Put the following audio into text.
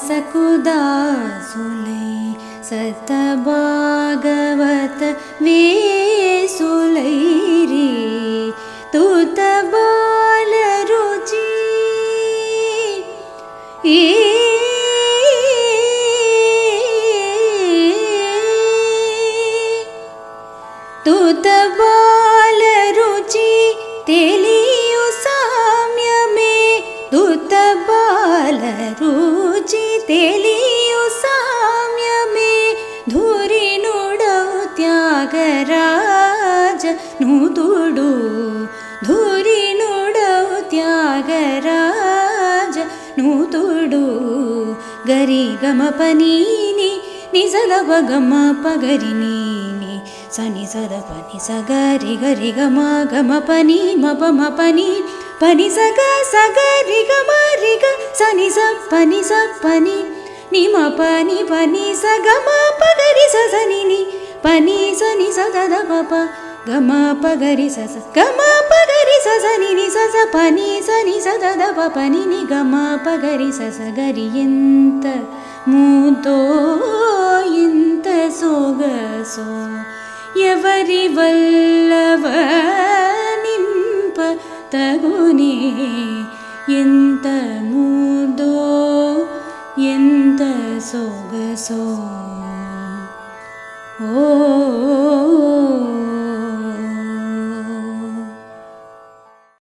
दासकुदासुलै सतभागवत वेसुलैरी तुत बालरुचि तुत बालरुचि तेलियु साम्यमे तुत बालरुचि तेलियु साम्यमे धूरि नुडौ त्यागराज नूतुडु धूरि नुडौ त्यागराज नूतुडु गरि गम पनीनि निजल गम पगरि नीनि सनि सद पनि स गरि गरि गम गम पनि म म पनि पनि स ग रि ग म रि ग सनि स पनि नि म पनि स ग म प गरि स नि नि पनि स नि स द द प प ग म प गरि स ग म प गरि स नि नि स पनि स नि स द द प प नि नि ग म प गरि स गरि ಎಂತ ಮೂದೋ ಎಂತ ಸೊಗಸೋ ఎవరి వల్లవ నింప తగునే ఎంత మూదో ఎంత సొగసో ఓ